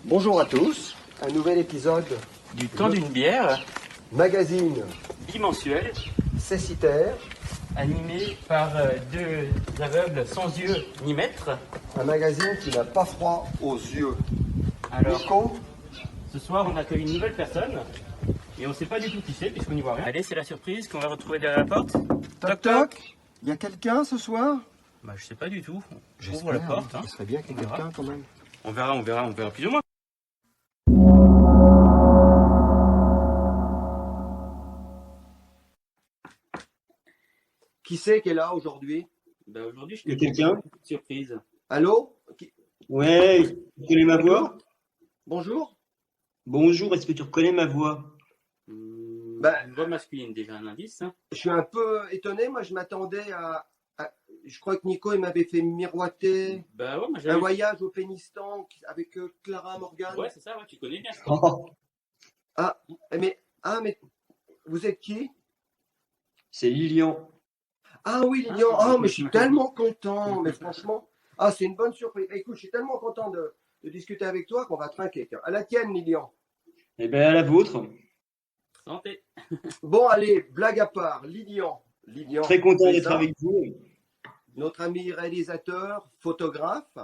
Bonjour à tous, un nouvel épisode Du temps d'une bière, magazine bimensuel, cécitaire, animé par deux aveugles sans yeux ni maître. un magazine qui n'a pas froid aux yeux. Alors, Nico, ce soir, on accueille une nouvelle personne et on ne sait pas du tout qui c'est puisqu'on n'y voit rien. Allez, c'est la surprise qu'on va retrouver derrière la porte. toc toc, il y a quelqu'un ce soir? Bah, je sais pas du tout. J'espère, Ouvre la porte. Ça serait bien qu'il y ait On verra. quelqu'un quand même. On verra plus ou moins. Qui c'est qui est là aujourd'hui? Bah, aujourd'hui, je Y a te quelqu'un? une petite surprise. Allô? Ouais, tu reconnais ma voix? Bonjour? Bonjour, est-ce que tu reconnais ma voix? Bah, Une voix masculine, déjà un indice. Hein. Je suis un peu étonné, moi je m'attendais je crois que Nico il m'avait fait miroiter Bah ouais, moi un j'avais. voyage au Pénistan avec Clara Morgan. Ouais, c'est ça, ouais, tu connais bien. Oh, Mais vous êtes qui? c'est Lilian. Ah oui, Lilian, mais je suis tellement content, mais franchement, c'est une bonne surprise. Écoute, je suis tellement content de discuter avec toi qu'on va trinquer. Tiens. À la tienne, Lilian. Eh ben, à la vôtre. Santé. Bon, allez, blague à part, Lilian, Très content c'est d'être ça, avec vous. notre ami réalisateur, photographe,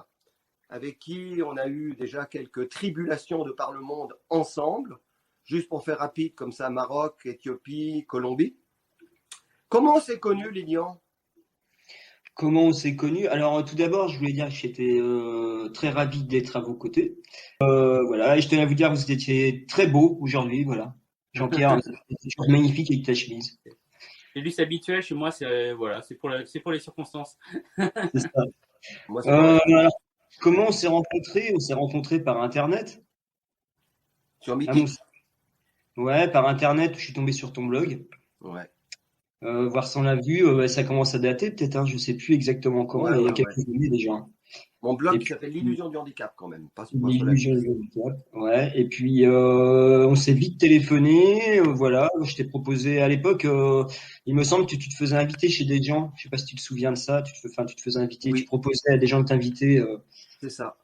avec qui on a eu déjà quelques tribulations de par le monde ensemble, juste pour faire rapide comme ça, Maroc, Éthiopie, Colombie. Comment on s'est connu, Lilian? Comment on s'est connus? Alors, tout d'abord, je voulais dire que j'étais très ravi d'être à vos côtés. Voilà, et je tenais à vous dire que vous étiez très beau aujourd'hui. Voilà. Jean-Pierre, c'est toujours magnifique avec ta chemise. Et lui, c'est habituel chez moi, c'est voilà, c'est pour les circonstances. C'est ça. Moi, c'est pas Alors, comment on s'est rencontrés? On s'est rencontrés par Internet. sur Ah, Mythique. ouais, par Internet, je suis tombé sur ton blog. Ouais. Voir sans la vue, ça commence à dater peut-être, hein, je sais plus exactement quand, mais il y a Ouais. quelques années déjà. Mon blog Et qui puis s'appelle L'illusion du handicap, quand même. Pas sur la l'illusion vie. du handicap, ouais. Et puis on s'est vite téléphoné, voilà. Je t'ai proposé à l'époque, il me semble que tu te faisais inviter chez des gens. Je sais pas si tu te souviens de ça. Tu te faisais inviter, tu Oui, proposais à des gens de t'inviter c'est ça.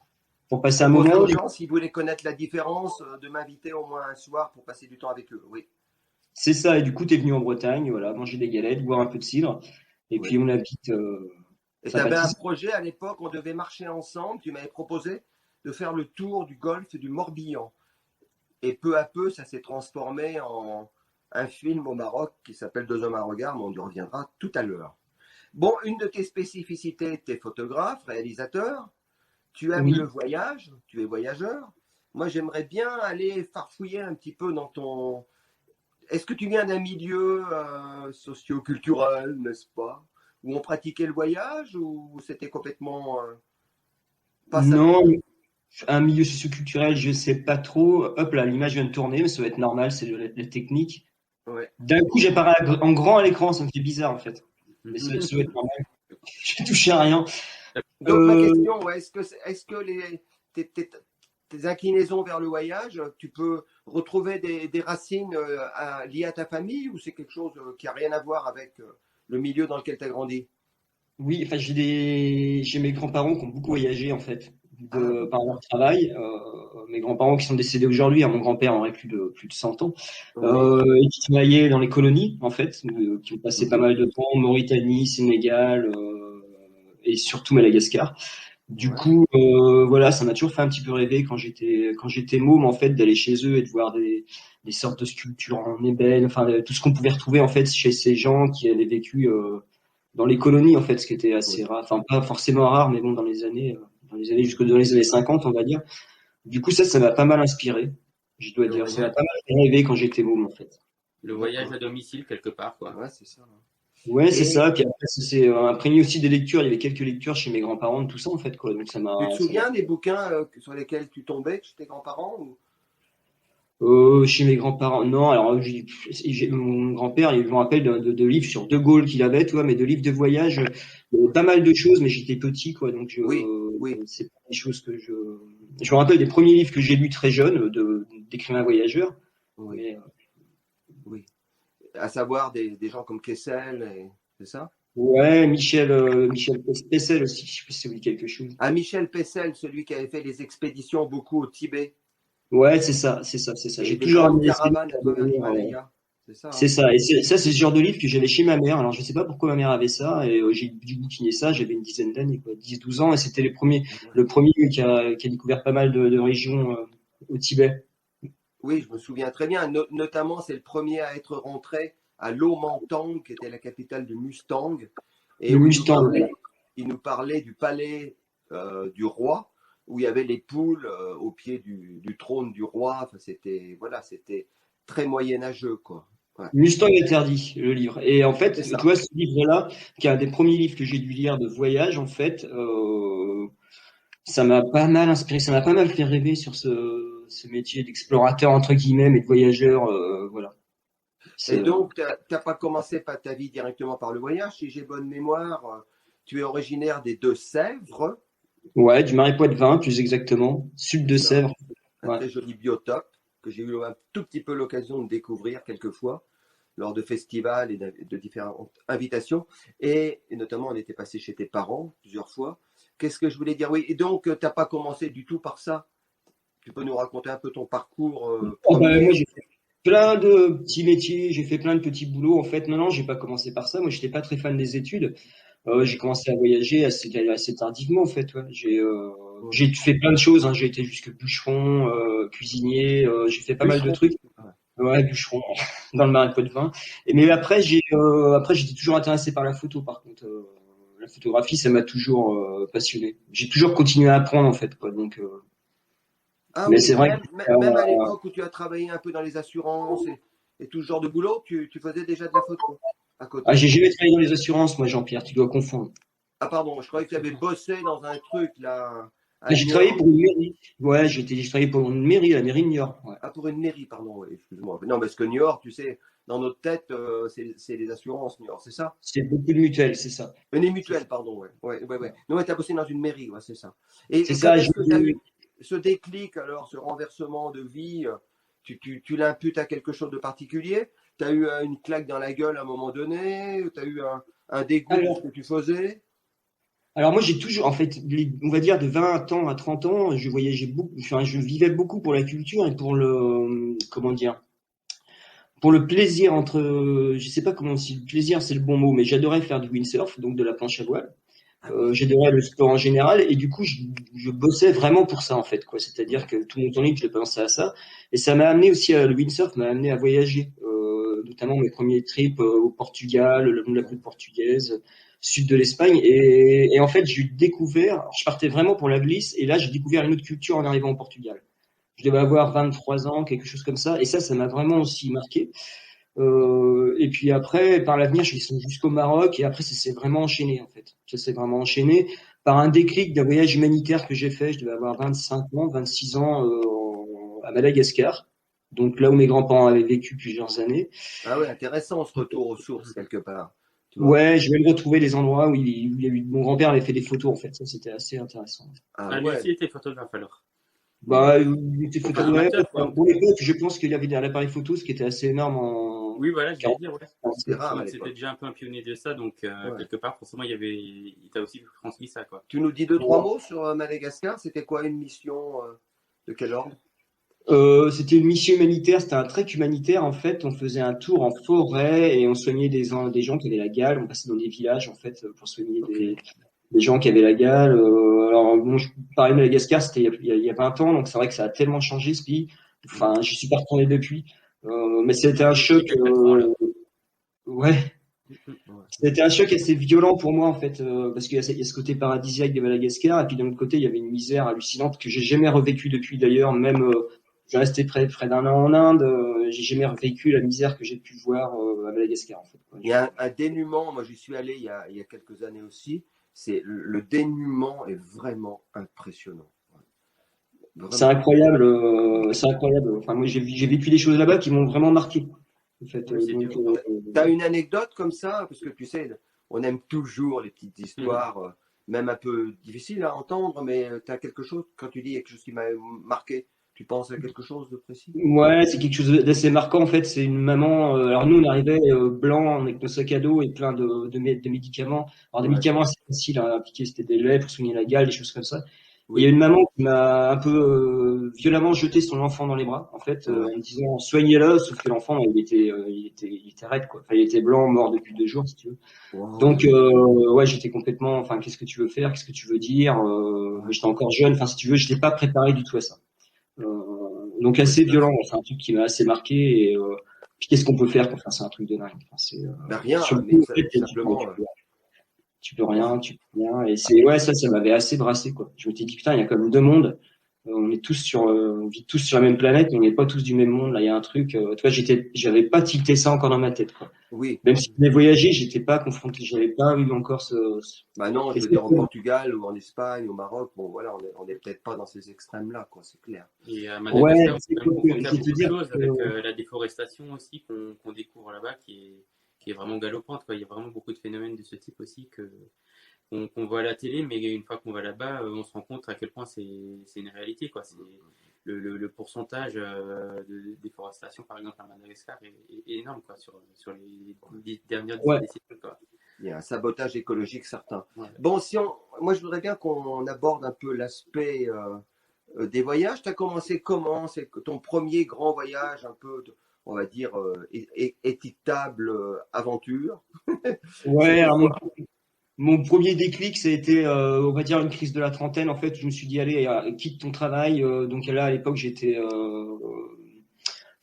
pour passer un Proposer moment. aux gens, s'ils voulaient connaître la différence, de m'inviter au moins un soir pour passer du temps avec eux. Oui, C'est ça. Et du coup, t'es venu en Bretagne, voilà, manger des galettes, boire un peu de cidre. Et oui. puis on a vite Et tu avais un sympathisé. projet à l'époque, on devait marcher ensemble. Tu m'avais proposé de faire le tour du golfe du Morbihan. Et peu à peu, ça s'est transformé en un film au Maroc qui s'appelle Deux hommes à un regard, mais on y reviendra tout à l'heure. Bon, une de tes spécificités, tu es photographe, réalisateur. Tu aimes le Oui. voyage, tu es voyageur. Moi, j'aimerais bien aller farfouiller un petit peu dans ton. Est-ce que tu viens d'un milieu socio-culturel, n'est-ce pas, où on pratiquait le voyage ou c'était complètement pas ça du Non, tout? un milieu socioculturel, je sais pas trop. Hop là, l'image vient de tourner, mais ça va être normal, c'est la technique. Ouais. D'un coup, j'apparais en grand à l'écran, ça me fait bizarre en fait. Mais ça va être normal. J'ai touché à rien. Donc ma Euh, question, ouais, est-ce que tes inclinaisons vers le voyage, tu peux retrouver des racines liées à ta famille ou c'est quelque chose qui a rien à voir avec le milieu dans lequel tu as grandi? oui, enfin j'ai mes grands-parents qui ont beaucoup voyagé en fait, Ah oui, par leur d'accord. travail. Mes grands-parents qui sont décédés aujourd'hui, hein, mon grand-père aurait plus de 100 ans, Oui. et qui travaillaient dans les colonies en fait, qui ont passé pas Mhm. mal de temps, Mauritanie, Sénégal, et surtout Madagascar. Du Ouais. coup, voilà, ça m'a toujours fait un petit peu rêver quand j'étais môme en fait d'aller chez eux et de voir des sortes de sculptures en ébène, enfin tout ce qu'on pouvait retrouver en fait chez ces gens qui avaient vécu dans les colonies en fait, ce qui était assez Oui. rare, enfin pas forcément rare, mais bon dans les années jusque dans les années 50 on va dire. Du coup ça m'a pas mal inspiré, je dois Le dire, ça m'a voyage. pas mal fait rêver quand j'étais môme en fait. Le voyage D'accord. à domicile quelque part, quoi. Ouais, c'est ça. Ouais, c'est Et ça. Puis après, ça s'est imprégné aussi des lectures. Il y avait quelques lectures chez mes grands-parents de tout ça, en fait, quoi. Donc tu te ça m'a souviens des bouquins sur lesquels tu tombais chez tes grands-parents ou... Chez mes grands-parents, non. Alors, mon grand-père, je me rappelle de livres sur De Gaulle qu'il avait, tu vois, mais de livres de voyage, pas mal de choses, mais j'étais petit, quoi, donc Oui, oui, c'est pas des choses que je me rappelle des premiers livres que j'ai lus très jeune, d'écrivains voyageurs, oui, mais oui. À savoir des gens comme Kessel, c'est ça? ouais, Michel Pessel aussi, je sais pas si ça vous dit quelque chose. Ah, Michel Pessel, celui qui avait fait les expéditions beaucoup au Tibet. Ouais, c'est ça, c'est ça, c'est ça. Et J'ai des toujours grandes amené ces livres caravanes à pour travers devenir, l'Himalaya. C'est ça, c'est hein. ça. Et ça, c'est ce genre de livre que j'avais chez ma mère. Alors, je sais pas pourquoi ma mère avait ça. Et j'ai dû bouquiner ça. J'avais une dizaine d'années, quoi, 10, 12 ans. Et c'était le premier qui a découvert pas mal de régions au Tibet. Oui, je me souviens très bien. Notamment, c'est le premier à être rentré à Lomantang, qui était la capitale du Mustang, et Le où Mustang. Voilà. il nous parlait du palais du roi, où il y avait les poules au pied du trône du roi. Enfin, c'était voilà, c'était très moyenâgeux, quoi. Ouais, Mustang interdit, le livre. Et en fait, c'est tu ça. vois, ce livre-là, qui est un des premiers livres que j'ai dû lire de voyage, en fait, ça m'a pas mal inspiré, ça m'a pas mal fait rêver sur ce métier d'explorateur, entre guillemets, mais de voyageur, voilà. Et C'est, donc, tu n'as pas commencé ta vie directement par le voyage. Si j'ai bonne mémoire, tu es originaire des Deux-Sèvres, ouais, du Marais Poitevin, plus exactement, sud c'est de ça, Sèvres. un Ouais. très joli biotope que j'ai eu un tout petit peu l'occasion de découvrir quelquefois lors de festivals et de différentes invitations. Et notamment, on était passé chez tes parents plusieurs fois. Qu'est-ce que je voulais dire? Oui, et donc, tu n'as pas commencé du tout par ça. Tu peux nous raconter un peu ton parcours Oh, bah, moi, premier? j'ai fait plein de petits métiers, j'ai fait plein de petits boulots. En fait, non, non, j'ai pas commencé par ça. Moi, j'étais pas très fan des études. J'ai commencé à voyager assez tardivement, en fait. Ouais. Ouais. J'ai fait plein de choses, hein. J'ai été jusque bûcheron, cuisinier, j'ai fait pas mal de Bûcheron. trucs. Ouais. Ouais, bûcheron, dans le Marais de Poitevin. Mais après, j'étais toujours intéressé par la photo, par contre. La photographie, ça m'a toujours passionné. J'ai toujours continué à apprendre, en fait, quoi. Donc, Ah mais oui, c'est vrai que même à l'époque où tu as travaillé un peu dans les assurances et tout ce genre de boulot, tu faisais déjà de la photo à côté. j'ai jamais travaillé dans les assurances, moi, Jean-Pierre, tu dois confondre. Ah pardon, je croyais que tu avais bossé dans un truc là, à J'ai travaillé Niort. pour une mairie. Ouais, j'ai travaillé pour une mairie, la mairie de Niort. Ouais. Ah, pour une mairie, pardon, oui, excuse-moi. Non, parce que Niort, tu sais, dans notre tête, c'est les assurances Niort, c'est ça? C'est beaucoup de mutuelles, c'est ça. Une C'est mutuelle, ça. pardon, ouais. Ouais, ouais, ouais. Non, mais tu as bossé dans une mairie, ouais, c'est ça. Et C'est quand ça, est-ce que tu as eu ce déclic, alors, ce renversement de vie, tu l'imputes à quelque chose de particulier? Tu as eu une claque dans la gueule à un moment donné? Tu as eu un dégoût de ce Alors, que tu faisais? alors moi, j'ai toujours, en fait, on va dire de 20 ans à 30 ans, je voyageais beaucoup, enfin, je vivais beaucoup pour la culture et pour comment dire, pour le plaisir je sais pas comment, si le plaisir c'est le bon mot, mais j'adorais faire du windsurf, donc de la planche à voile. Ah oui. J'adorais le sport en général et du coup je bossais vraiment pour ça en fait quoi. C'est-à-dire que tout mon temps libre je pensais à ça et ça m'a amené aussi le windsurf m'a amené à voyager, notamment mes premiers trips au Portugal, le long de la côte portugaise, sud de l'Espagne et en fait j'ai découvert, alors, je partais vraiment pour la glisse et là j'ai découvert une autre culture en arrivant au Portugal. Je devais avoir 23 ans, quelque chose comme ça et ça m'a vraiment aussi marqué. Et puis après, par l'avenir, je suis descendu jusqu'au Maroc et après, ça s'est vraiment enchaîné en fait. Ça s'est vraiment enchaîné par un déclic d'un voyage humanitaire que j'ai fait. Je devais avoir 25 ans, 26 ans à Madagascar. Donc là où mes grands-parents avaient vécu plusieurs années. Ah ouais, intéressant ce retour aux sources quelque part. Tu vois? Ouais, je vais me retrouver les endroits où il y a eu, mon grand-père avait fait des photos en fait. Ça, c'était assez intéressant. Ah Ah, lui ouais. aussi était photographe alors. Bah, il était Enfin, photo, ouais. amateur quoi. Pour l'époque, je pense qu'il y avait un appareil photo, ce qui était assez énorme en Oui, voilà, je vais 40. dire, ouais. C'était rare à Donc c'était l'époque. déjà un peu un pionnier de ça, donc Ouais. quelque part, forcément, il t'a aussi transmis ça, quoi. Tu nous dis deux, trois mots sur Madagascar? C'était quoi une mission de quel ordre? C'était une mission humanitaire, c'était un trek humanitaire en fait. On faisait un tour en forêt et on soignait des gens qui avaient la gale. On passait dans des villages en fait pour soigner Ok. des gens qui avaient la gale. Alors bon, je parlais de Madagascar, c'était il y a 20 ans, donc c'est vrai que ça a tellement changé ce pays. Enfin, j'y suis pas retourné depuis, mais c'était un choc. C'était 4 ans là. Ouais, Ouais. c'était un choc assez violent pour moi en fait, parce qu'il y a ce côté paradisiaque de Madagascar et puis d'un autre côté il y avait une misère hallucinante que j'ai jamais revécue depuis d'ailleurs. Même je suis resté près d'un an en Inde, j'ai jamais revécu la misère que j'ai pu voir à Madagascar en fait. Ouais, Il y a un dénuement, moi j'y suis allé il y a quelques années aussi, c'est le dénuement est vraiment impressionnant. c'est Vraiment. incroyable, c'est incroyable. Enfin moi j'ai vécu des choses là-bas qui m'ont vraiment marqué en fait. Oui, c'est dur. T'as une anecdote comme ça? Parce que tu sais, on aime toujours les petites Mhm. histoires, même un peu difficiles à entendre, mais tu as quelque chose, quand tu dis quelque chose qui m'a marqué, tu penses à quelque chose de précis? Ouais, c'est quelque chose d'assez marquant en fait. C'est une maman. Alors nous, on arrivait blanc avec nos sacs à dos et plein de médicaments. Alors des Ouais. médicaments assez faciles à appliquer, c'était des laits pour soigner la gale, des choses comme ça. Il y a Oui. une maman qui m'a un peu violemment jeté son enfant dans les bras, en fait, en Ouais. me disant soignez-le, sauf que l'enfant il était raide quoi. Enfin, il était blanc, mort depuis 2 jours si tu veux. Donc Wow. ouais, j'étais complètement. Enfin, qu'est-ce que tu veux faire, qu'est-ce que tu veux dire Ouais. j'étais encore jeune. Enfin, si tu veux, je n'étais pas préparé du tout à ça. Donc Oui, assez tout à violent. fait. C'est un truc qui m'a assez marqué. Et puis qu'est-ce qu'on peut faire pour faire c'est un truc de dingue. Enfin, c'est Ben rien, sur le mais coup, en fait, simplement. tu peux rien, Wow. tu peux rien. Et c'est ouais, ça m'avait assez brassé quoi. Je m'étais dit putain, il y a quand même deux mondes. On vit tous sur la même planète, mais on n'est pas tous du même monde. Là, il y a un truc. Tu vois, j'avais pas tilté ça encore dans ma tête quoi. Oui. Même si j'avais voyagé, j'étais pas confronté, j'avais pas eu encore Bah non, et je veux dire, au Portugal ou en Espagne, au Maroc, bon voilà, on est peut-être pas dans ces extrêmes-là, quoi, c'est clair. Et à ouais, Madagascar, on est c'est quand même quoi que confronté à je vais te beaucoup de dire choses que avec la déforestation aussi qu'on découvre là-bas qui est vraiment galopante, quoi. Il y a vraiment beaucoup de phénomènes de ce type aussi qu'on voit à la télé, mais une fois qu'on va là-bas, on se rend compte à quel point c'est une réalité, quoi. C'est le pourcentage de déforestation, par exemple, à Madagascar est énorme, quoi, sur les dernières ouais, décennies, quoi. Il y a un sabotage écologique certain. Ouais. Bon, moi je voudrais bien qu'on aborde un peu l'aspect des voyages. Tu as commencé comment? C'est ton premier grand voyage, un peu, on va dire, équitable aventure. ouais. C'était Alors quoi? mon premier déclic, ça a été, on va dire, une crise de la trentaine. En fait, je me suis dit, allez, quitte ton travail. Donc là, à l'époque, je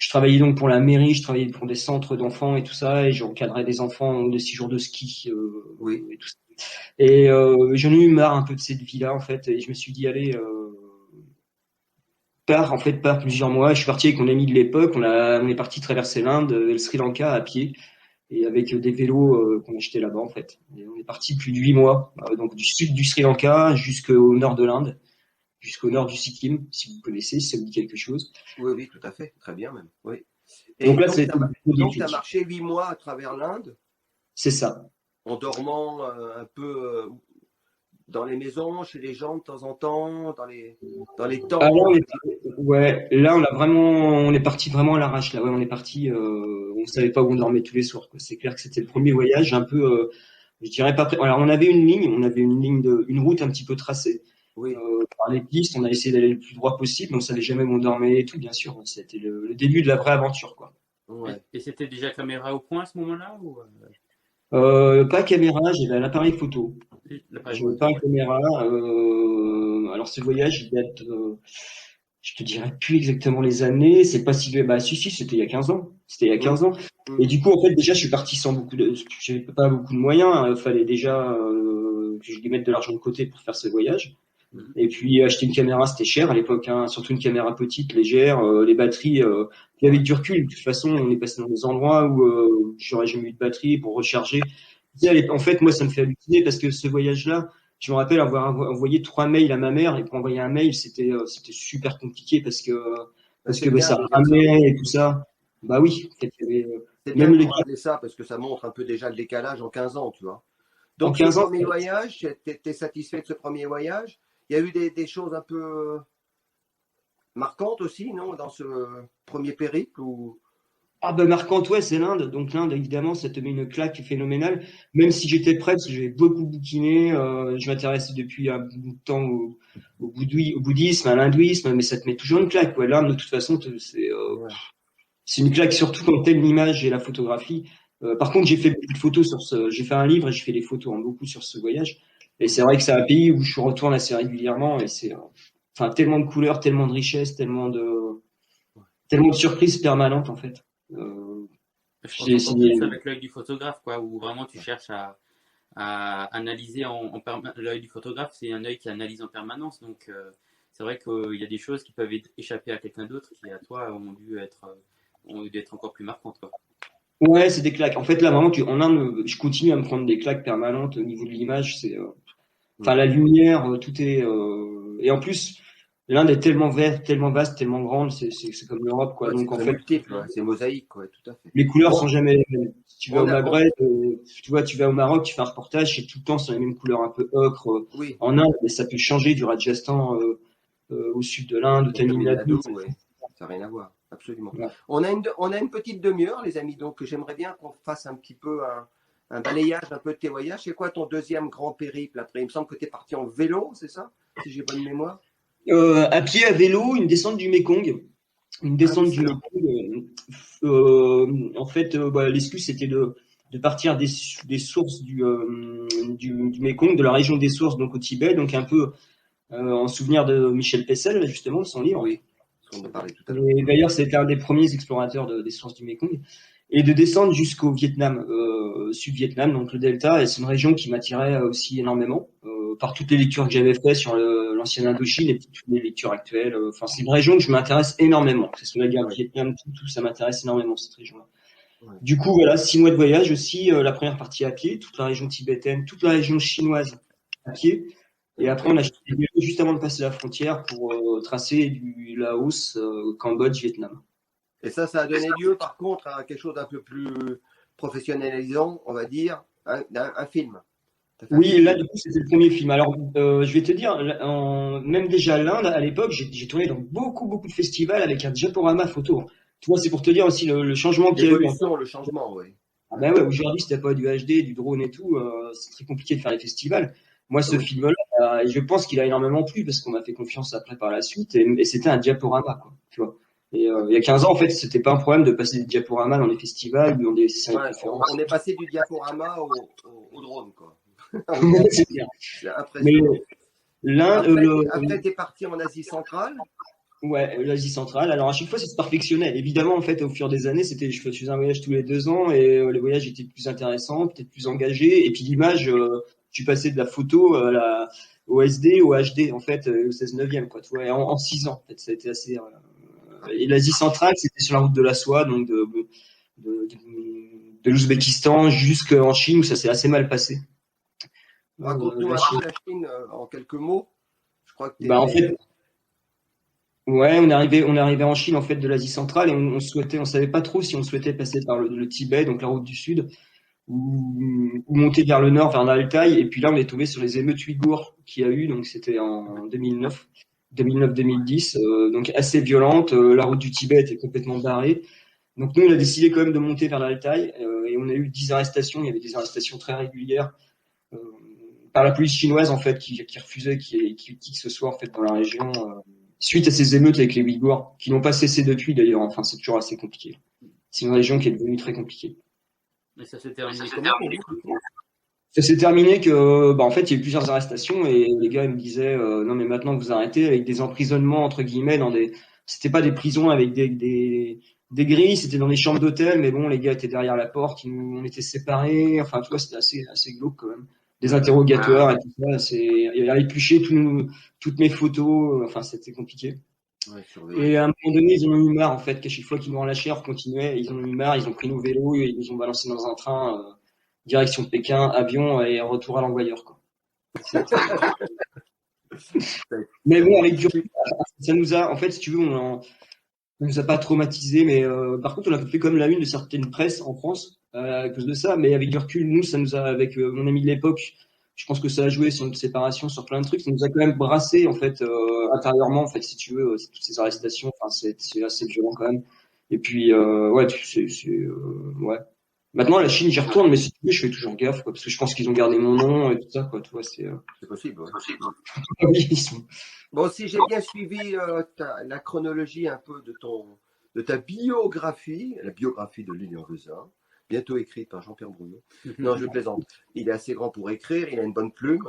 travaillais donc pour la mairie, je travaillais pour des centres d'enfants et tout ça, et j'encadrais des enfants de 6 jours de ski Oui, et tout ça. Et j'en ai eu marre un peu de cette vie-là, en fait, et je me suis dit, allez, pars plusieurs mois. Je suis parti avec mon ami de l'époque. On est parti traverser l'Inde et le Sri Lanka à pied et avec des vélos qu'on achetait là-bas en fait. Et on est parti plus de 8 mois, donc du sud du Sri Lanka jusqu'au nord de l'Inde, jusqu'au nord du Sikkim, si vous connaissez, si ça vous dit quelque chose. oui, oui, tout à fait, très bien même. Oui. Donc Et là, c'était le tu as déclic. marché 8 mois à travers l'Inde C'est ça. en dormant un peu dans les maisons, chez les gens de temps en temps, dans les Ah, là, temples. ouais, là, on est parti vraiment à l'arrache. Là, ouais, on est parti. On savait pas où on dormait tous les soirs, quoi. C'est clair que c'était le premier voyage, un peu, je dirais pas. Alors, on avait une route un petit peu tracée. Oui, Par les pistes, on a essayé d'aller le plus droit possible, mais on savait jamais où on dormait et tout, bien sûr. C'était le début de la vraie aventure, quoi. ouais. Et c'était déjà caméra au point à ce moment-là ou Pas caméra, j'avais un appareil photo. l'appareil J'avais Ouais. pas photo, un ouais. caméra. Alors ce voyage, il date, je te dirais plus exactement les années. C'est pas si, bah si, c'était il y a 15 ans. C'était il y a Mm, 15 ans. Et mm. du coup, en fait, déjà, je suis parti sans j'avais pas beaucoup de moyens. Il fallait déjà que je lui mette de l'argent de côté pour faire ce voyage. Mhm. Et puis acheter une caméra, c'était cher à l'époque, hein, surtout une caméra petite, légère, les batteries. Puis avec Ouais. du recul, de toute façon, on est passé dans des endroits où j'aurais jamais eu de batterie pour recharger. Tu sais, en fait, moi, ça me fait halluciner parce que ce voyage-là, je me rappelle avoir envoyé 3 mails à ma mère et pour envoyer un mail, c'était super compliqué Ben, parce c'est que bah, bien ça de dire ça. ramait et tout ça. Bah oui, en fait, il y avait, C'est bien même de les nous gars rappeler ça parce que ça montre un peu déjà le décalage en 15 ans, tu vois. en Donc, ce 15 ans. premier voyage, tu es satisfait de ce premier voyage? Il y a eu des choses un peu marquantes aussi, non, dans ce premier périple ou... Ah ben marquante, ouais, c'est l'Inde. Donc l'Inde, évidemment, ça te met une claque phénoménale. Même si j'étais prêt, parce que j'avais beaucoup bouquiné, je m'intéressais depuis un bout de temps au bouddhisme, à l'hindouisme, mais ça te met toujours une claque. Ouais, l'Inde, de toute façon, Ouais. c'est une claque surtout quand t'aimes l'image et la photographie. Par contre, j'ai fait beaucoup de photos j'ai fait un livre et j'ai fait des photos en beaucoup sur ce voyage. Et c'est Mhm. vrai que c'est un pays où je retourne assez régulièrement et enfin, tellement de couleurs, tellement de richesses, tellement de surprises permanentes, en fait. Euh, Je pense c'est, c'est- encore plus avec l'œil du photographe, quoi, où vraiment tu cherches à analyser l'œil du photographe, c'est un œil qui analyse en permanence. Donc, c'est vrai qu'il y a des choses qui peuvent échapper à quelqu'un d'autre qui, à toi, ont dû être encore plus marquantes, quoi. Ouais, c'est des claques. En fait, là, vraiment, en Inde, je continue à me prendre des claques permanentes au niveau de l'image. Enfin, Mhm. la lumière, tout est. Et en plus, l'Inde est tellement verte, tellement vaste, tellement grande. C'est comme l'Europe, quoi. Ouais, c'est Donc, en très fait, multiple, ouais, c'est mosaïque, ouais, tout à fait. les couleurs Bon, sont jamais les mêmes. Si tu vas au on a, on- Maghreb, tu vois, tu vas au Maroc, tu fais un reportage, c'est tout le temps sur les mêmes couleurs un peu ocre. oui, En Inde, mais ça peut changer du Rajasthan au sud de l'Inde, au au Tamil Tamil Nadu. Nadu, ouais, ça n'a rien à voir, absolument. Ouais. On a une petite demi-heure, les amis, donc j'aimerais bien qu'on fasse un petit peu un balayage un peu de tes voyages. C'est quoi ton deuxième grand périple après? Il me semble que tu es parti en vélo, c'est ça? si j'ai bonne mémoire. À pied, à vélo, une descente du Mékong. Une descente du Mékong. En fait, l'excuse, c'était de partir des sources du Mékong, de la région des sources, donc au Tibet, donc un peu en souvenir de Michel Pessel, justement, de son livre. Oui, on en parlait tout à l'heure. Et d'ailleurs, c'était un des premiers explorateurs des sources du Mékong. Et de descendre jusqu'au Vietnam, Sud-Vietnam, donc le Delta, et c'est une région qui m'attirait aussi énormément, par toutes les lectures que j'avais faites sur l'ancienne Indochine et toutes les lectures actuelles. Enfin, c'est une région que je m'intéresse énormément, que ce soit la guerre du Vietnam, tout, ça m'intéresse énormément, cette région-là. Ouais. Du coup, voilà, 6 mois de voyage aussi, la première partie à pied, toute la région tibétaine, toute la région chinoise à pied. Et après, on a acheté des vélos juste avant de passer la frontière pour tracer du Laos, Cambodge, Vietnam. Et ça a donné lieu, par contre, à quelque chose d'un peu plus professionnalisant, on va dire, un film. Oui, là, du coup, c'était le premier film. Alors, je vais te dire, même déjà l'Inde, à l'époque, j'ai tourné dans beaucoup de festivals avec un diaporama photo. Tu vois, c'est pour te dire aussi le changement qu'il y a eu. L'évolution, le changement, oui. Ah ben ouais, aujourd'hui, si t'as pas du HD, du drone et tout, c'est très compliqué de faire les festivals. Moi, ce film-là, je pense qu'il a énormément plu parce qu'on m'a fait confiance après par la suite et c'était un diaporama, quoi. Tu vois. Et il y a 15 ans, en fait, c'était pas un problème de passer des diaporamas dans les festivals ou dans des séries de conférences. On est passé du diaporama au drone, quoi. C'est impressionnant. Après, t'es parti en Asie centrale. Ouais, l'Asie centrale. Alors à chaque fois, ça se perfectionnait. Évidemment, en fait, au fur des années, je faisais un voyage tous les 2 ans et les voyages étaient plus intéressants, peut-être plus engagés. Et puis l'image, tu passais de la photo au SD, au HD, en fait, au 16/9, quoi. Tu vois, en 6 ans, en fait, ça a été assez. Et l'Asie centrale, c'était sur la route de la soie, donc de l'Ouzbékistan jusqu'en Chine, où ça s'est assez mal passé. Raconte-nous un peu la Chine en quelques mots. Je crois que en fait. Ouais, on est arrivé en Chine en fait de l'Asie centrale et on savait pas trop si on souhaitait passer par le Tibet, donc la route du sud, ou monter vers le nord, vers l'Altaï. Et puis là, on est tombé sur les émeutes ouïghours qu'il y a eu, donc c'était en 2009-2010, donc assez violente. La route du Tibet était complètement barrée. Donc nous, on a décidé quand même de monter vers l'Altaï et on a eu 10 arrestations. Il y avait des arrestations très régulières par la police chinoise en fait qui refusait qui que ce soit en fait dans la région. Suite à ces émeutes avec les Ouïghours, qui n'ont pas cessé depuis d'ailleurs, enfin c'est toujours assez compliqué. C'est une région qui est devenue très compliquée. Mais ça s'est terminé comment pour vous ? Ça s'est terminé que, en fait, il y a eu plusieurs arrestations et les gars ils me disaient non mais maintenant que vous arrêtez avec des emprisonnements entre guillemets c'était pas des prisons avec des grilles, c'était dans des chambres d'hôtel, mais bon les gars étaient derrière la porte, on était séparés, enfin tu vois c'était assez glauque quand même. Des interrogatoires et tout ça, il a épluché toutes mes photos, enfin c'était compliqué. Ouais, et à un moment donné, ils en ont eu marre en fait, qu'à chaque fois qu'ils nous relâchaient, on continuait, ils en ont eu marre, ils ont pris nos vélos, et ils nous ont balancé dans un train direction Pékin, avion et retour à l'envoyeur quoi. Mais bon, avec du ça nous a, en fait, si tu veux, on nous a pas traumatisé, mais par contre, on a fait comme la une de certaines presses en France à cause de ça. Mais avec du recul, nous, ça nous a, avec mon ami de l'époque, je pense que ça a joué sur notre séparation, sur plein de trucs. Ça nous a quand même brassé en fait intérieurement, en fait, si tu veux, toutes ces arrestations. Enfin, c'est assez violent quand même. Et puis, ouais, ouais. Maintenant, la Chine, j'y retourne, mais si tu veux, je fais toujours gaffe, quoi, parce que je pense qu'ils ont gardé mon nom et tout ça, quoi. Tu vois, c'est possible. Ouais. Oui, ils sont... Bon, si j'ai bien suivi la chronologie un peu de ta biographie, la biographie de Lilian Vezin, bientôt écrite par Jean-Pierre Bruno. Non, je plaisante. Il est assez grand pour écrire, il a une bonne plume.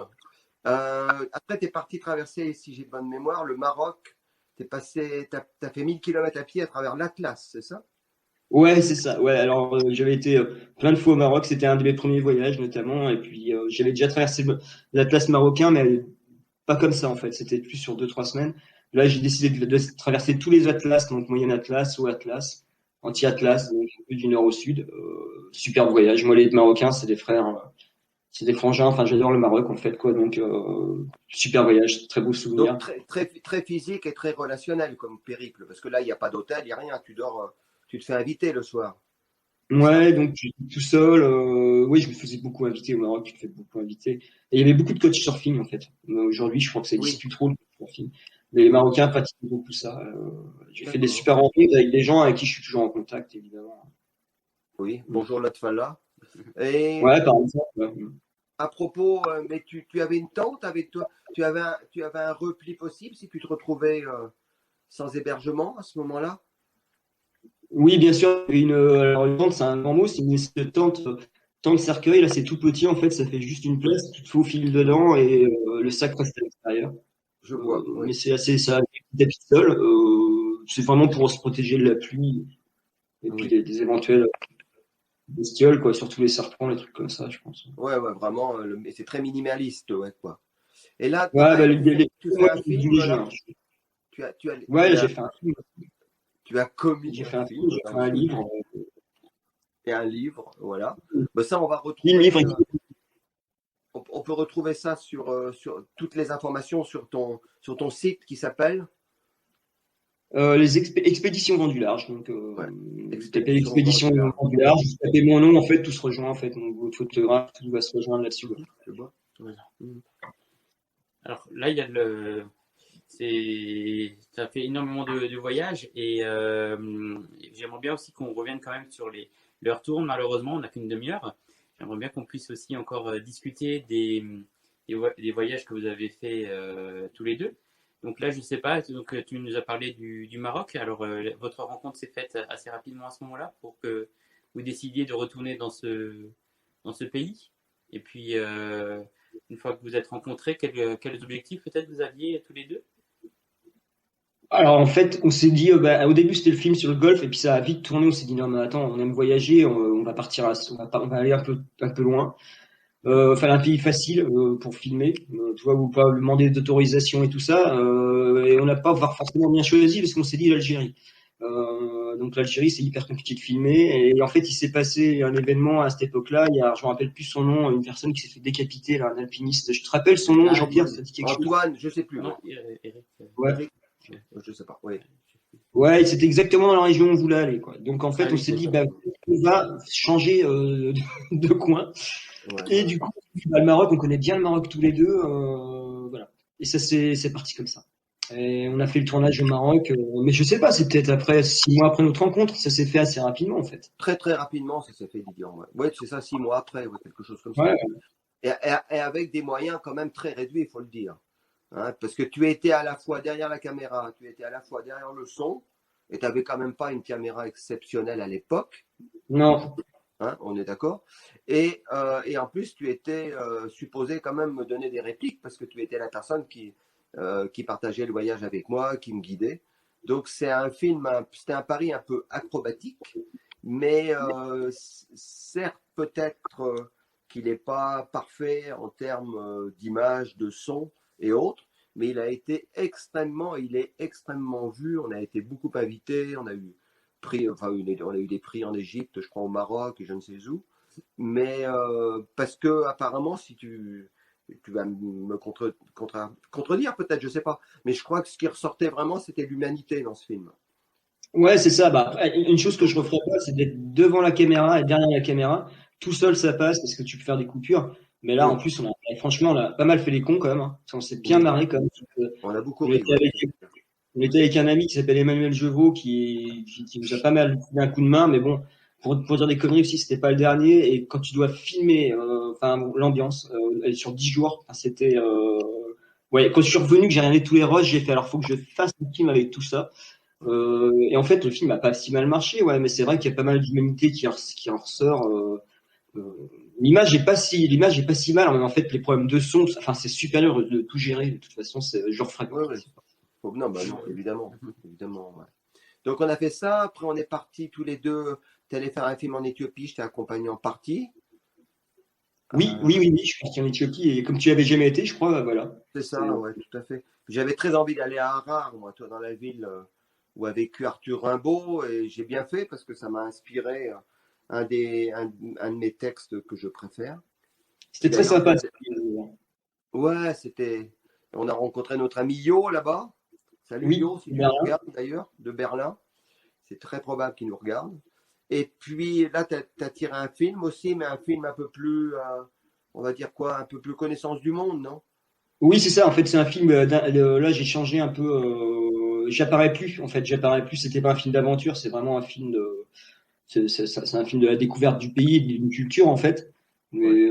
Après, tu es parti traverser, si j'ai bonne mémoire, le Maroc. Tu as fait 1000 km à pied à travers l'Atlas, c'est ça? Ouais, c'est ça. Ouais, alors j'avais été plein de fois au Maroc, c'était un de mes premiers voyages notamment, et puis j'avais déjà traversé l'Atlas marocain, mais pas comme ça en fait, c'était plus sur 2-3 semaines. Là, j'ai décidé de traverser tous les Atlas, donc Moyen Atlas, Haut Atlas, Anti-Atlas, donc un peu du nord au sud. Super voyage. Moi, les Marocains, c'est des frères, c'est des frangins. Enfin, j'adore le Maroc en fait, quoi. Donc super voyage, très beau souvenir. Donc très physique et très relationnel comme périple, parce que là, il n'y a pas d'hôtel, il n'y a rien. Tu dors, tu te fais inviter le soir. Ouais, donc tout seul. Oui, je me faisais beaucoup inviter au Maroc. Tu te fais beaucoup inviter. Et il y avait beaucoup de couchsurfing en fait. Aujourd'hui, je crois que ça n'existe plus trop le couchsurfing. Les Marocains pratiquent beaucoup ça. J'ai fait des super rencontres avec des gens avec qui je suis toujours en contact, évidemment. Oui, bonjour Latfalla. Et ouais, par exemple. Ouais. À propos, mais tu avais une tente avec toi, tu avais un repli possible si tu te retrouvais sans hébergement à ce moment-là? Oui, bien sûr, alors, une tente, c'est un grand mot, c'est une espèce de tente cercueil, là, c'est tout petit, en fait, ça fait juste une place, tu te faufiles dedans et le sac reste à l'extérieur. Je vois, Mais oui. ça a des petits sol, c'est vraiment pour se protéger de la pluie et puis Oui. des éventuelles bestioles, quoi, surtout les serpents, les trucs comme ça, je pense. Ouais, ouais, vraiment, mais c'est très minimaliste, ouais, quoi. Et là, Ouais, bah, pareil, les tu fais moi, un c'est du film, léger, là, hein. Ouais, tu as, tu as commis j'ai un fait un film, film, j'ai enfin, fait un livre. et un livre, voilà. Ben, ça, on va Film, retrouver, livre, on peut retrouver ça sur toutes les informations sur ton site qui s'appelle, les expéditions Grand du Large. Donc, ouais, vous tapez Expédition Grand expédition du Large. Grand du Large, vous tapez mon nom, en fait, tout se rejoint, en fait. Donc, votre photographe, tout va se rejoindre là-dessus. Je vois. Voilà. Alors là, il y a ça fait énormément de voyages et j'aimerais bien aussi qu'on revienne quand même sur le retour. Malheureusement, on n'a qu'une demi-heure. J'aimerais bien qu'on puisse aussi encore discuter des voyages que vous avez fait tous les deux. Donc là, je ne sais pas, donc, tu nous as parlé du Maroc. Alors, votre rencontre s'est faite assez rapidement à ce moment-là pour que vous décidiez de retourner dans ce pays. Et puis, une fois que vous êtes rencontrés, quels objectifs peut-être vous aviez tous les deux? Alors, en fait, on s'est dit, bah, au début, c'était le film sur le golf, et puis ça a vite tourné. On s'est dit, non, mais attends, on aime voyager, on va partir, on va aller un peu loin. Fallait un pays facile pour filmer, tu vois, ou pas demander d'autorisation et tout ça. Et on n'a pas forcément bien choisi parce qu'on s'est dit l'Algérie. Donc l'Algérie, c'est hyper compliqué de filmer. Et en fait, il s'est passé un événement à cette époque-là. Il y a, je me rappelle plus son nom, une personne qui s'est fait décapiter, là, un alpiniste. Je te rappelle son nom, Ah oui, Jean-Pierre, oui. ça dit quelque chose? Antoine, je sais plus, ouais. Non, Eric. Ouais. Eric, je sais pas, oui. Ouais, c'était exactement dans la région où on voulait aller, quoi. Donc en Ah fait, on oui, s'est c'est dit, ça. bah, on va changer de coin. Ouais, Et ouais. du coup, bah, le Maroc, on connaît bien le Maroc tous les deux, voilà. Et ça, c'est parti comme ça. Et on a fait le tournage au Maroc, mais je sais pas, c'est peut-être après 6 mois après notre rencontre, ça s'est fait assez rapidement en fait. Très, très rapidement, ça s'est fait, Didier. Ouais, ouais, c'est ça, 6 mois après, ouais, quelque chose comme ça. Ouais, Et avec des moyens quand même très réduits, il faut le dire. Hein, parce que tu étais à la fois derrière la caméra, tu étais à la fois derrière le son, et tu n'avais quand même pas une caméra exceptionnelle à l'époque, non, hein, on est d'accord. Et en plus, tu étais supposé quand même me donner des répliques, parce que tu étais la personne qui partageait le voyage avec moi, qui me guidait. Donc c'est un film, c'était un pari un peu acrobatique, mais certes peut-être qu'il n'est pas parfait en termes d'image, de son et autres, mais il est extrêmement vu. On a été beaucoup invités, on a eu on a eu des prix en Égypte, je crois au Maroc et je ne sais où. Mais parce que apparemment, si tu vas me contredire peut-être, je sais pas. Mais je crois que ce qui ressortait vraiment, c'était l'humanité dans ce film. ouais, c'est ça. Bah, après, une chose que je referais pas, c'est d'être devant la caméra et derrière la caméra. Tout seul, ça passe parce que tu peux faire des coupures. Mais là, en Oui, plus, franchement, on a pas mal fait les cons quand même, hein. On s'est bien oui. marré quand même. On a beaucoup On ri, était ouais. on était avec un ami qui s'appelle Emmanuel Jevaux qui nous a pas mal donné un coup de main, mais bon, pour dire des conneries aussi, c'était pas le dernier. Et quand tu dois filmer, enfin, l'ambiance, elle est sur 10 jours, enfin, c'était, ouais, quand je suis revenu, que j'ai regardé tous les rushs, j'ai fait, alors faut que je fasse un film avec tout ça. Et en fait, le film a pas si mal marché, ouais, mais c'est vrai qu'il y a pas mal d'humanité qui en ressort. L'image est pas si mal, mais en fait, les problèmes de son, enfin, c'est supérieur de tout gérer. De toute façon, je referai pas. Oui, oui. Non, bah non, évidemment, évidemment. Ouais. Donc on a fait ça. Après, on est partis tous les deux. Tu allais faire un film en Éthiopie. Je t'ai accompagné en partie. Oui, je suis parti en Éthiopie et comme tu y avais jamais été, je crois, bah, voilà. C'est ça, ouais, tout à fait. J'avais très envie d'aller à Harare, moi, toi, dans la ville où a vécu Arthur Rimbaud, et j'ai bien fait parce que ça m'a inspiré un de mes textes que je préfère. C'était très D'ailleurs, sympa. ouais, c'était. On a rencontré notre ami Yo là-bas. Salut Oui, Yo, si tu nous Berlin. regardes d'ailleurs, de Berlin. C'est très probable qu'il nous regarde. Et puis là, tu as tiré un film aussi, mais un film un peu plus, on va dire quoi, un peu plus connaissance du monde, non? Oui, c'est ça. En fait, c'est un film. Là, j'ai changé un peu. J'apparais plus. En fait, j'apparais plus. C'était pas un film d'aventure. C'est vraiment un film de. C'est un film de la découverte du pays, d'une culture en fait. Mais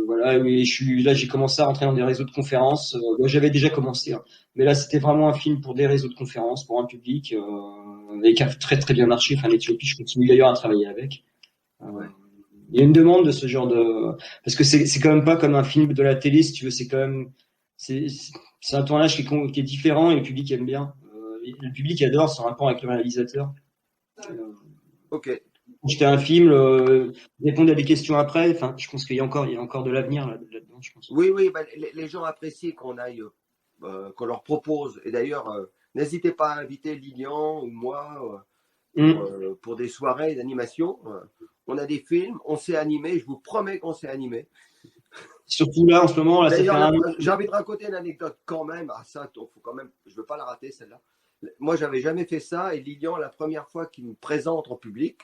voilà, oui, j'ai commencé à rentrer dans des réseaux de conférences. Moi, j'avais déjà commencé, hein. Mais là, c'était vraiment un film pour des réseaux de conférences, pour un public, et qui a très très bien marché. Enfin, l'Éthiopie, je continue d'ailleurs à travailler avec. Euh, Ouais. Il y a une demande de ce genre de, parce que c'est quand même pas comme un film de la télé, si tu veux. C'est quand même, c'est c'est un tournage qui est différent et le public aime bien. Le public adore son rapport avec le réalisateur. Ok. J'étais un film, répondre à des questions après. Enfin, je pense qu'il y a encore de l'avenir là-dedans, je pense. Oui, oui, bah, les gens apprécient qu'on aille, qu'on leur propose. Et d'ailleurs, n'hésitez pas à inviter Lilian ou moi pour des soirées d'animation. On a des films, on s'est animé, je vous promets qu'on s'est animé. Surtout là, en ce moment, là, ça fait D'ailleurs, un an. j'ai envie de raconter une anecdote quand même. Ah, ça, faut quand même, je ne veux pas la rater celle-là. Moi, j'avais jamais fait ça et Lilian, la première fois qu'il me présente en public,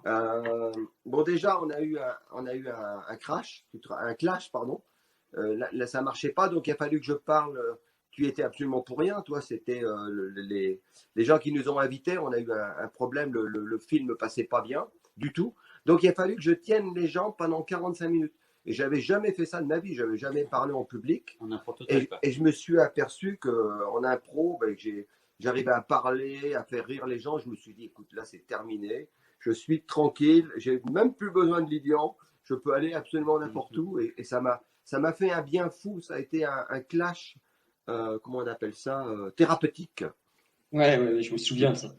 bon, déjà, on a eu un clash, pardon. Là, ça marchait pas, donc il a fallu que je parle. Tu étais absolument pour rien, toi. C'était les gens qui nous ont invités. On a eu un problème. Le film ne passait pas bien du tout. Donc il a fallu que je tienne les gens pendant 45 minutes. Et j'avais jamais fait ça de ma vie. J'avais jamais parlé en public. En impro total, quoi. Et je me suis aperçu qu'en impro, ben, j'arrivais à parler, à faire rire les gens. Je me suis dit, écoute, là, c'est terminé. Je suis tranquille. J'ai même plus besoin de Lilian. Je peux aller absolument n'importe où. Et ça m'a fait un bien fou. Ça a été un clash, comment on appelle ça, thérapeutique. Ouais, ouais, je me souviens de ça.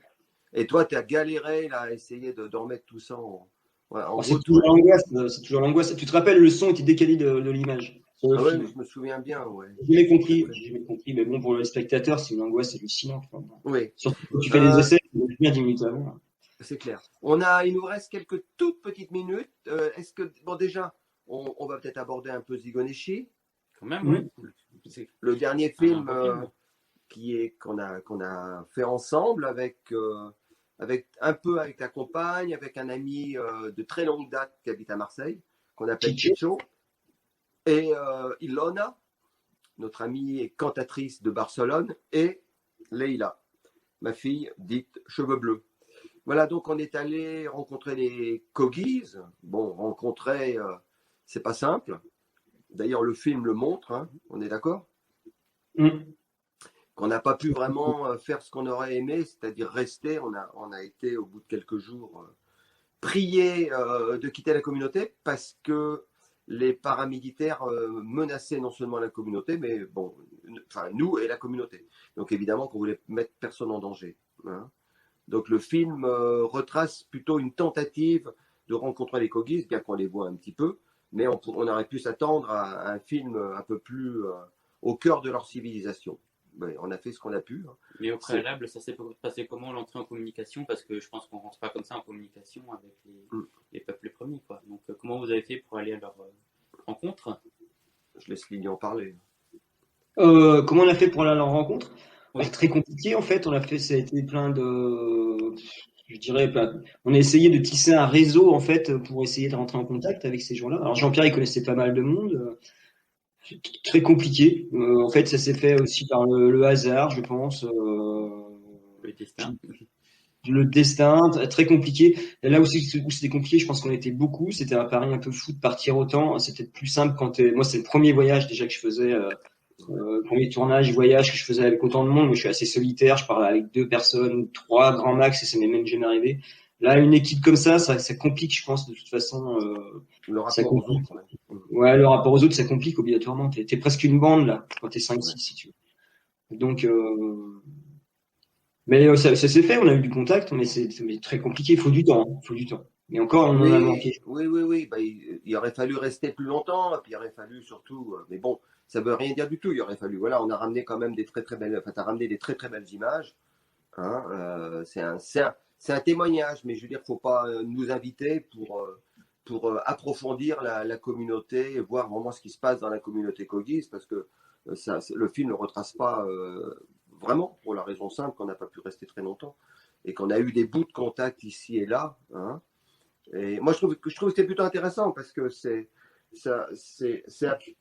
Et toi, tu as galéré là, à essayer de remettre tout ça en Oh, c'est route. toujours l'angoisse. C'est toujours l'angoisse. Tu te rappelles, le son était décalé de l'image sur le Ah ouais, film. je me souviens bien. Ouais. J'ai jamais compris, mais bon, pour le spectateur, c'est une angoisse hallucinante. Enfin, Oui, surtout quand tu fais les euh, essais, tu dois bien 10 minutes avant. c'est clair. Il nous reste quelques toutes petites minutes. Est-ce que, bon, déjà, on va peut-être aborder un peu Zigoneshi, Quand même, ouais. Mmh. C'est le dernier un film beau film. qu'on a fait ensemble avec un peu avec ta compagne, avec un ami de très longue date qui habite à Marseille, qu'on appelle Chicho. Chicho, et Ilona, notre amie et cantatrice de Barcelone, et Leila, ma fille dite cheveux bleus. Voilà, donc on est allé rencontrer les Coggies. Bon, rencontrer, c'est pas simple. D'ailleurs, le film le montre, hein, on est d'accord? Mmh. Qu'on n'a pas pu vraiment faire ce qu'on aurait aimé, c'est-à-dire rester. On a été, au bout de quelques jours, priés de quitter la communauté parce que les paramilitaires menaçaient non seulement la communauté, mais bon, enfin nous et la communauté. Donc évidemment qu'on voulait mettre personne en danger, hein. Donc le film retrace plutôt une tentative de rencontrer les Coggies, bien qu'on les voit un petit peu, mais on aurait pu s'attendre à un film un peu plus au cœur de leur civilisation. Ouais, on a fait ce qu'on a pu, hein. Mais au préalable, ça s'est passé comment l'entrée en communication? Parce que je pense qu'on rentre pas comme ça en communication avec les peuples premiers, quoi. Donc, comment vous avez fait pour aller à leur rencontre? Je laisse Lilian parler. Comment on a fait pour aller à leur rencontre? Bah, Oui. très compliqué en fait. Ça a été plein de, je dirais, on a essayé de tisser un réseau en fait pour essayer de rentrer en contact avec ces gens-là. Alors Jean-Pierre, il connaissait pas mal de monde. Très compliqué. En fait, ça s'est fait aussi par le hasard, je pense. Le destin. Le destin, très compliqué. Et là aussi où c'était compliqué, je pense qu'on était beaucoup. C'était un pari un peu fou de partir autant. C'était plus simple moi, c'est le premier voyage déjà que je faisais. Premier tournage, voyage que je faisais avec autant de monde, mais je suis assez solitaire, je parle avec 2 personnes, 3 grand max, et ça m'est même jamais arrivé. Là, une équipe comme ça complique, je pense, de toute façon, Le ça rapport aux complique. autres. Ouais. Ouais, le rapport aux autres, ça complique obligatoirement. T'es presque une bande, là, quand t'es 5-6, Ouais. si tu veux. Donc, mais ça s'est fait, on a eu du contact, mais c'est très compliqué, il faut du temps, hein, il faut du temps. Et encore, on en a Oui, manqué. oui, oui, oui. Bah, il aurait fallu rester plus longtemps, et puis il aurait fallu surtout. Mais bon, ça veut rien dire du tout. Il aurait fallu. Voilà, on a ramené quand même des très très belles. Enfin, t'as ramené des très très belles images, hein. C'est un témoignage, mais je veux dire, faut pas nous inviter pour approfondir la communauté et voir vraiment ce qui se passe dans la communauté Cogis, parce que le film ne retrace pas vraiment, pour la raison simple qu'on n'a pas pu rester très longtemps et qu'on a eu des bouts de contact ici et là, hein. Et moi, je trouve que c'est plutôt intéressant parce que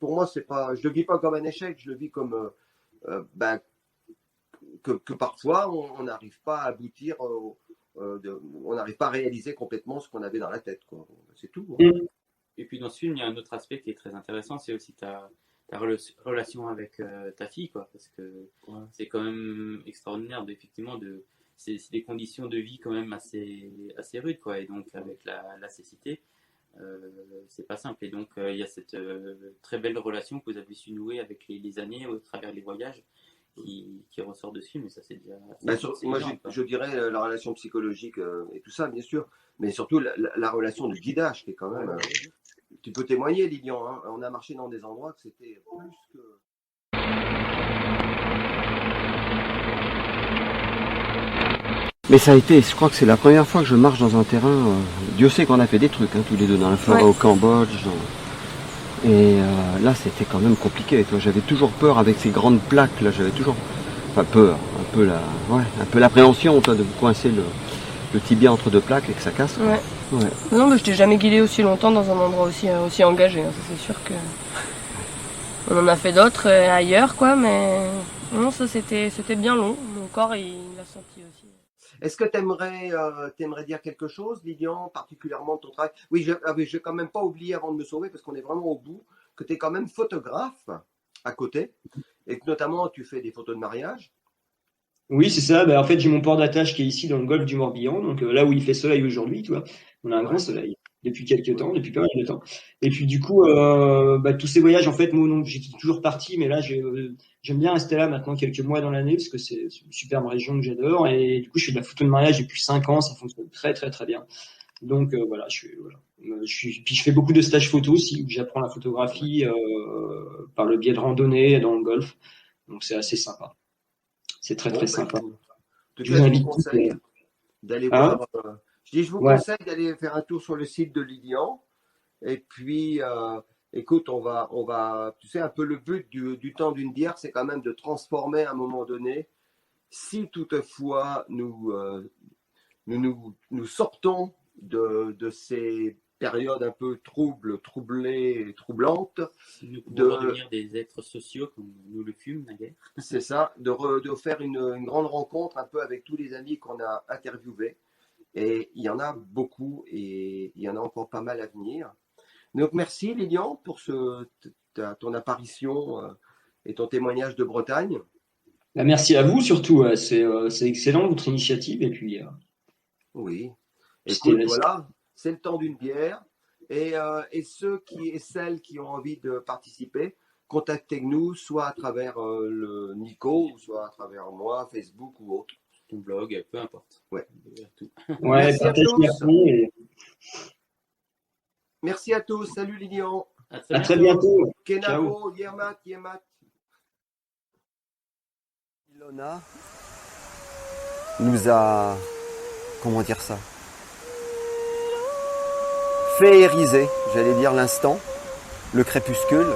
pour moi, c'est pas, je le vis pas comme un échec, je le vis comme ben, que parfois on n'arrive pas à aboutir, on n'arrive pas à réaliser complètement ce qu'on avait dans la tête, quoi. C'est tout, hein. Et puis dans ce film, il y a un autre aspect qui est très intéressant, c'est aussi ta relation avec ta fille, quoi, parce que c'est quand même extraordinaire, effectivement, c'est des conditions de vie quand même assez rudes, quoi, et donc avec la cécité, c'est pas simple. Et donc il y a cette très belle relation que vous avez su nouer avec les années, au travers les voyages, qui ressort de ce film, et ça c'est déjà. Moi, je dirais la relation psychologique et tout ça, bien sûr, mais surtout la relation de guidage qui est quand même. Tu peux témoigner, Lilian, hein, on a marché dans des endroits que c'était plus que. Mais ça a été, je crois que c'est la première fois que je marche dans un terrain. Dieu sait qu'on a fait des trucs, hein, tous les deux, dans la forêt au Cambodge. Et là, c'était quand même compliqué. Toi, j'avais toujours peur avec ces grandes plaques. Là, j'avais toujours, enfin peur, un peu l'appréhension, toi, de me coincer le tibia entre deux plaques et que ça casse. Ouais. Non, mais je t'ai jamais guidé aussi longtemps dans un endroit aussi engagé. Hein. C'est sûr que on en a fait d'autres ailleurs, quoi. Mais non, ça c'était bien long. Mon corps, il l'a senti aussi. Est-ce que tu aimerais dire quelque chose, Lilian, particulièrement de ton travail? Oui, je n'ai quand même pas oublié avant de me sauver, parce qu'on est vraiment au bout, que tu es quand même photographe à côté, et que notamment tu fais des photos de mariage. Oui, c'est ça. En fait, j'ai mon port d'attache qui est ici dans le golfe du Morbihan, donc là où il fait soleil aujourd'hui, tu vois. On a un grand soleil depuis quelques temps, depuis pas mal de temps. Et puis du coup, tous ces voyages, en fait, moi, j'étais toujours parti, mais là, j'aime bien rester là maintenant quelques mois dans l'année parce que c'est une superbe région que j'adore. Et du coup, je fais de la photo de mariage depuis 5 ans, ça fonctionne très très très bien. Donc puis je fais beaucoup de stages photo aussi où j'apprends la photographie par le biais de randonnées dans le golfe. Donc c'est assez sympa. C'est très très sympa. Je vous conseille d'aller voir. Je vous conseille d'aller faire un tour sur le site de Lilian. Et puis, écoute, on va, tu sais, un peu le but du temps d'une bière, c'est quand même de transformer à un moment donné. Si toutefois nous sortons de ces périodes un peu troublées, troublantes. Nous pouvons devenir des êtres sociaux comme nous le fûmes naguère. C'est ça, de faire une grande rencontre un peu avec tous les amis qu'on a interviewés. Et il y en a beaucoup et il y en a encore pas mal à venir. Donc merci Lilian pour ton apparition et ton témoignage de Bretagne. Merci à vous surtout, c'est excellent votre initiative et puis. Oui, écoute, voilà. C'est le temps d'une bière. Et ceux et celles qui ont envie de participer, contactez-nous soit à travers le Nico, ou soit à travers moi, Facebook ou autre. Ton blog, peu importe. Ouais. Merci à tous. Merci à tous. Salut Lilian. À très bientôt. Kenavo, Yermat. Ilona nous a, comment dire ça, féériser, j'allais dire l'instant, le crépuscule,